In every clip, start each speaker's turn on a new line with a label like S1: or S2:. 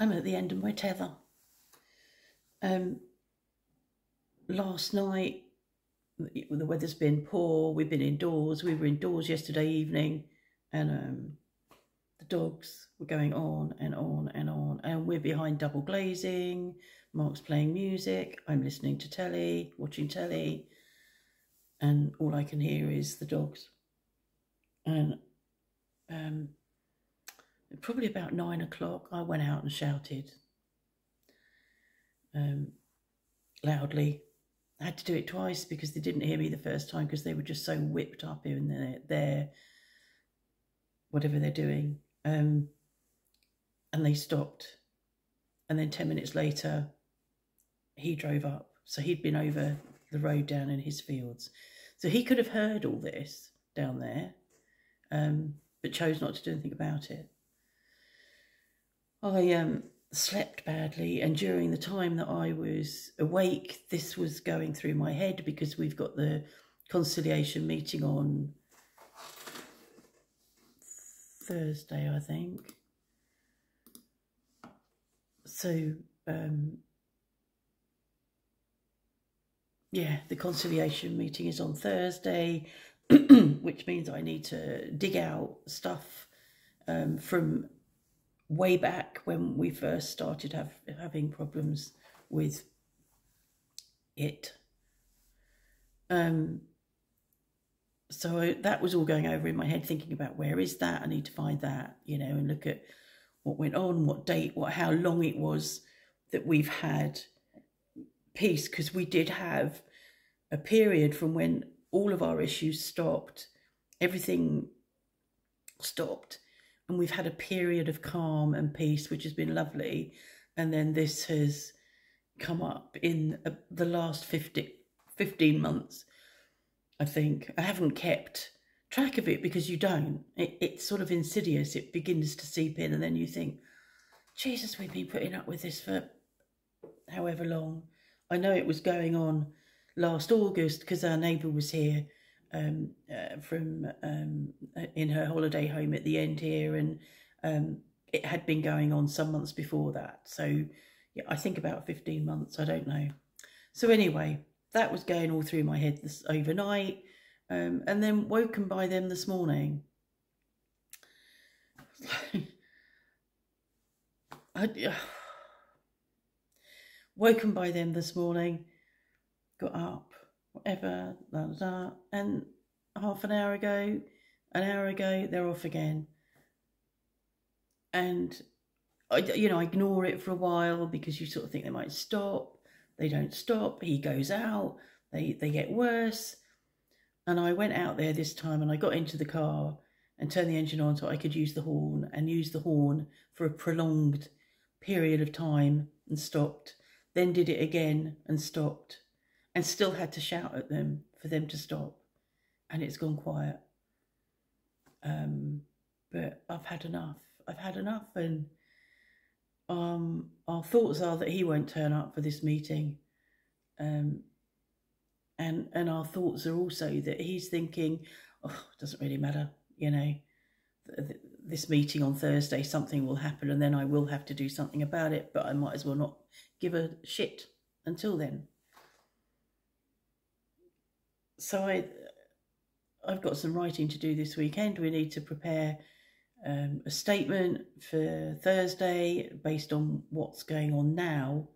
S1: I'm at the end of my tether. Last night, the weather's been poor. We've been indoors. We were indoors yesterday evening, and the dogs were going on and on and on. And we're behind double glazing. Mark's playing music. I'm listening to telly, watching telly, and all I can hear is the dogs. And probably about 9 o'clock, I went out and shouted loudly. I had to do it twice because they didn't hear me the first time because they were just so whipped up in their whatever they're doing. And they stopped. And then 10 minutes later, he drove up. So he'd been over the road down in his fields. So he could have heard all this down there, but chose not to do anything about it. I slept badly, and during the time that I was awake, this was going through my head because we've got the conciliation meeting on Thursday, I think. So, yeah, the conciliation meeting is on Thursday, which means I need to dig out stuff from way back when we first started having problems with it. So that was all going over in my head, thinking about where is that? I need to find that, you know, and look at what went on, what date, how long it was that we've had peace, because we did have a period from when all of our issues stopped, everything stopped, and we've had a period of calm and peace, which has been lovely. And then this has come up in the last 15 months, I think. I haven't kept track of it because you don't. It's sort of insidious. It begins to seep in, and then you think, Jesus, we've been putting up with this for however long. I know it was going on last August because our neighbour was here from in her holiday home at the end here, and it had been going on some months before that. So yeah, I think about 15 months, I don't know. So anyway, that was going all through my head this overnight, and then woken by them this morning. Woken by them this morning, got up, whatever, and half an hour ago, they're off again. And I ignore it for a while because you sort of think they might stop. They don't stop. He goes out. They get worse. And I went out there this time, and I got into the car and turned the engine on so I could use the horn, and use the horn for a prolonged period of time, and stopped. Then did it again and stopped, and still had to shout at them for them to stop. And it's gone quiet. But I've had enough. And our thoughts are that he won't turn up for this meeting. And our thoughts are also that he's thinking, oh, it doesn't really matter, you know, this meeting on Thursday, something will happen and then I will have to do something about it, but I might as well not give a shit until then. So I've got some writing to do this weekend. We need to prepare a statement for Thursday based on what's going on now,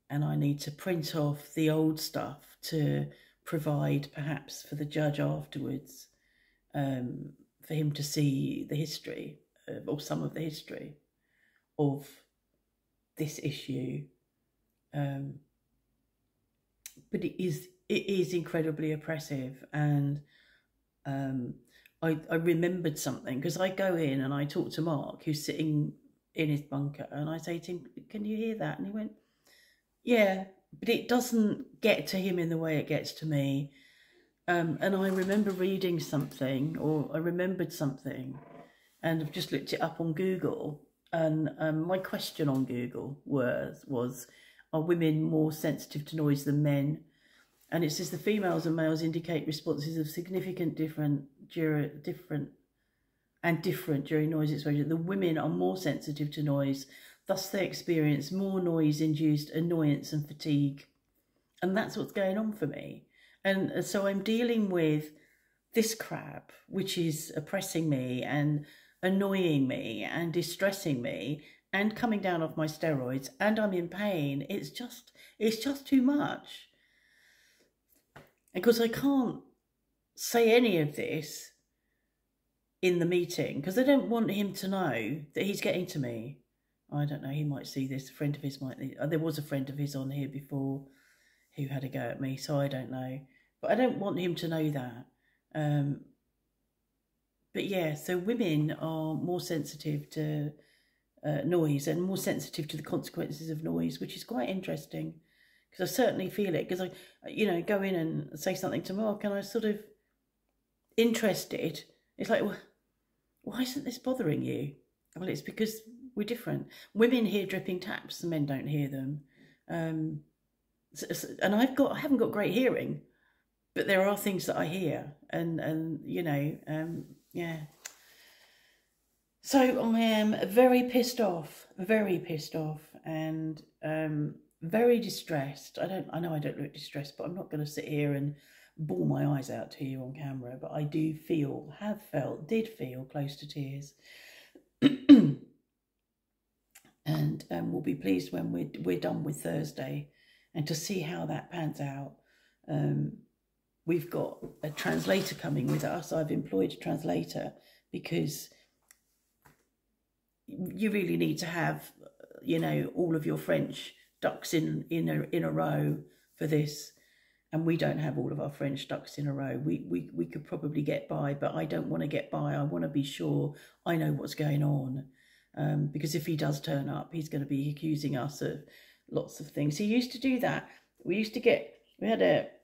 S1: and I need to print off the old stuff to provide perhaps for the judge afterwards, for him to see the history or some of the history of this issue. But it is incredibly oppressive, and I remembered something because I go in and I talk to Mark, who's sitting in his bunker, and I say to him, can you hear that? And he went, yeah, but it doesn't get to him in the way it gets to me. And I remember reading something, or I remembered something, and I've just looked it up on Google. And my question on Google was, are women more sensitive to noise than men? And it says the females and males indicate responses of significant different during noise exposure. The women are more sensitive to noise Thus they experience more noise-induced annoyance and fatigue. And that's what's going on for me. And so I'm dealing with this crap, which is oppressing me and annoying me and distressing me and coming down off my steroids, and I'm in pain. It's just too much. And because I can't say any of this in the meeting, because I don't want him to know that he's getting to me. I don't know, he might see this. A friend of his might. There was a friend of his on here before who had a go at me, so I don't know. But I don't want him to know that. But yeah, so women are more sensitive to noise and more sensitive to the consequences of noise, which is quite interesting, because I certainly feel it. Because I, go in and say something to Mark, and I sort of interested. It's like, well, why isn't this bothering you? Well, it's because we're different. Women hear dripping taps, and men don't hear them. And I haven't got great hearing, but there are things that I hear, and yeah. So I am very pissed off, and very distressed. I know I don't look distressed, but I'm not going to sit here and bawl my eyes out to you on camera. But I do feel, did feel close to tears, and we'll be pleased when we're done with Thursday, and to see how that pans out. We've got a translator coming with us. I've employed a translator because you really need to have, all of your French ducks in a row for this. And we don't have all of our French ducks in a row. We could probably get by, but I don't want to get by. I want to be sure I know what's going on. Because if he does turn up, he's going to be accusing us of lots of things. He used to do that.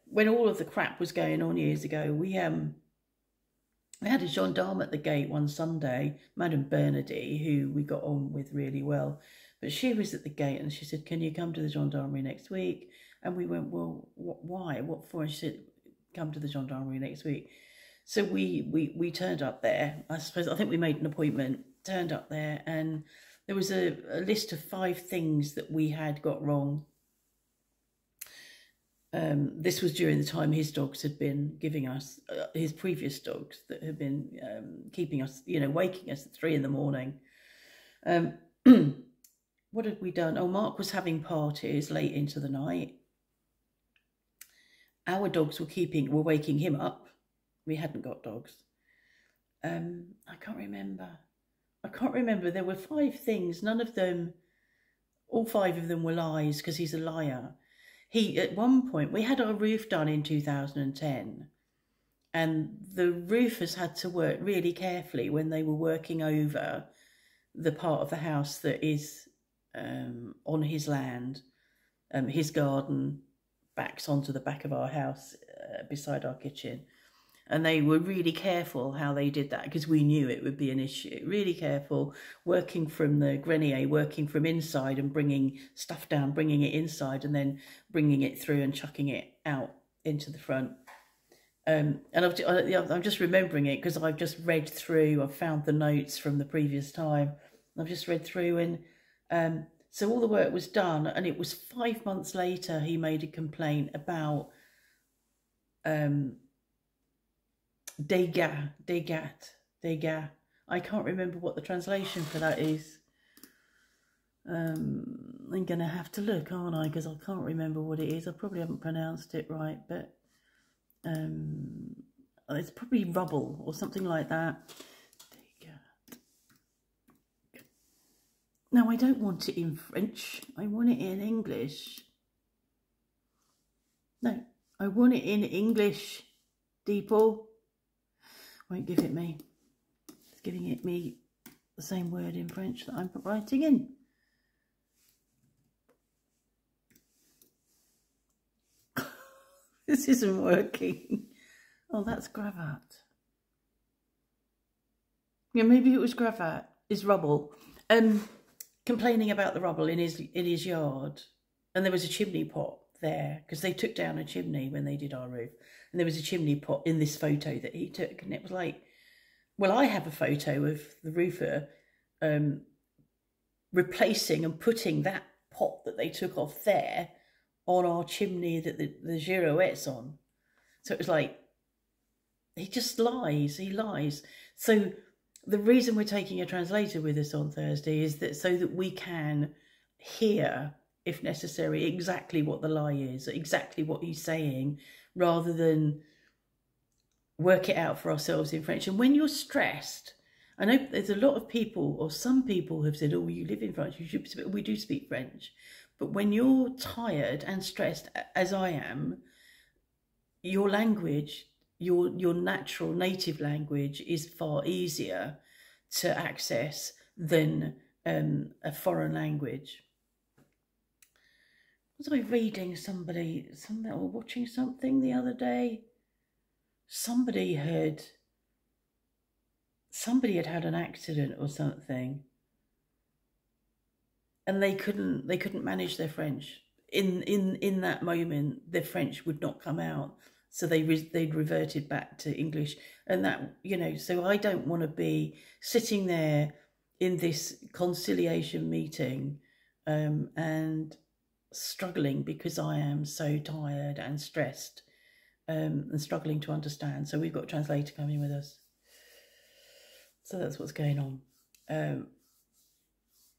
S1: When all of the crap was going on years ago, we had a gendarme at the gate one Sunday, Madame Bernardy, who we got on with really well. But she was at the gate and she said, "Can you come to the gendarmerie next week?" And we went, "Well, why? What for?" And she said, "Come to the gendarmerie next week." So we turned up there. I think we made an appointment, turned up there, and there was a list of 5 things that we had got wrong. This was during the time his dogs had been giving us, his previous dogs that had been keeping us, waking us at 3 in the morning. What had we done? Oh, Mark was having parties late into the night. Our dogs were waking him up. We hadn't got dogs. I can't remember. There were 5 things. None of them, all 5 of them were lies, because he's a liar. At one point, we had our roof done in 2010, and the roofers had to work really carefully when they were working over the part of the house that is on his land. His garden backs onto the back of our house beside our kitchen. And they were really careful how they did that, because we knew it would be an issue. Really careful, working from the grenier, working from inside and bringing stuff down, bringing it inside, and then bringing it through and chucking it out into the front. And I'm just remembering it because I've just read through, I've found the notes from the previous time. I've just read through, and so all the work was done, and it was 5 months later he made a complaint about dégâts. I can't remember what the translation for that is. I'm going to have to look, aren't I? Because I can't remember what it is. I probably haven't pronounced it right, but it's probably rubble or something like that. Dégâts. No, I don't want it in French. I want it in English. No, I want it in English, people. Won't give it me. It's giving it me the same word in French that I'm writing in. This isn't working. Oh, that's gravat. Yeah, maybe it was gravat. It's rubble. Complaining about the rubble in his yard, and there was a chimney pot there because they took down a chimney when they did our roof, and there was a chimney pot in this photo that he took, and it was like, well, I have a photo of the roofer replacing and putting that pot that they took off there on our chimney that the girouette's on. So it was like, he just lies, he lies. So the reason we're taking a translator with us on Thursday is that so that we can hear, if necessary, exactly what the lie is, exactly what he's saying, rather than work it out for ourselves in French. And when you're stressed, I know there's a lot of people, or some people have said, oh, you live in France, you should speak. We do speak French. But when you're tired and stressed, as I am, your language, your natural native language is far easier to access than a foreign language. Was I reading something or watching something the other day? Somebody had had an accident or something, and they couldn't manage their French. In that moment, their French would not come out, so they'd reverted back to English. And that, you know, so I don't want to be sitting there in this conciliation meeting and struggling because I am so tired and stressed and struggling to understand. So we've got a translator coming with us. So that's what's going on.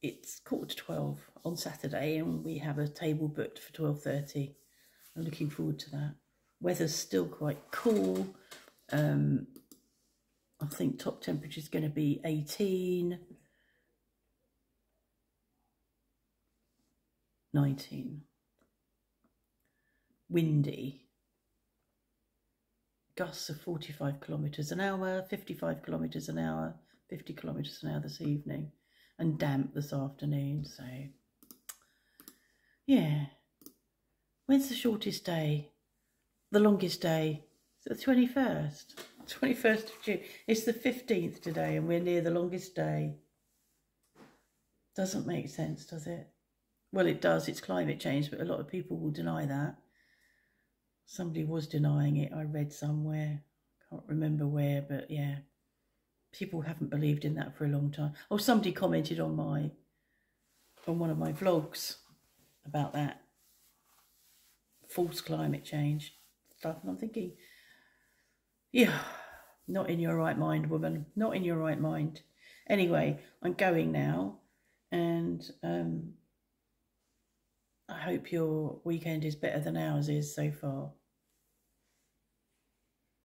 S1: It's 11:45 on Saturday, and we have a table booked for 12:30. I'm looking forward to that. Weather's still quite cool. I think top temperature is going to be 18, 19. Windy. Gusts of 45 kilometres an hour, 55 kilometres an hour, 50 kilometres an hour this evening, and damp this afternoon. So, yeah. When's the shortest day? The longest day? It's the 21st. 21st of June. It's the 15th today, and we're near the longest day. Doesn't make sense, does it? Well, it does. It's climate change, but a lot of people will deny that. Somebody was denying it, I read somewhere. Can't remember where, but yeah. People haven't believed in that for a long time. Oh, somebody commented on one of my vlogs about that false climate change stuff. And I'm thinking, yeah, not in your right mind, woman. Not in your right mind. Anyway, I'm going now, and I hope your weekend is better than ours is so far.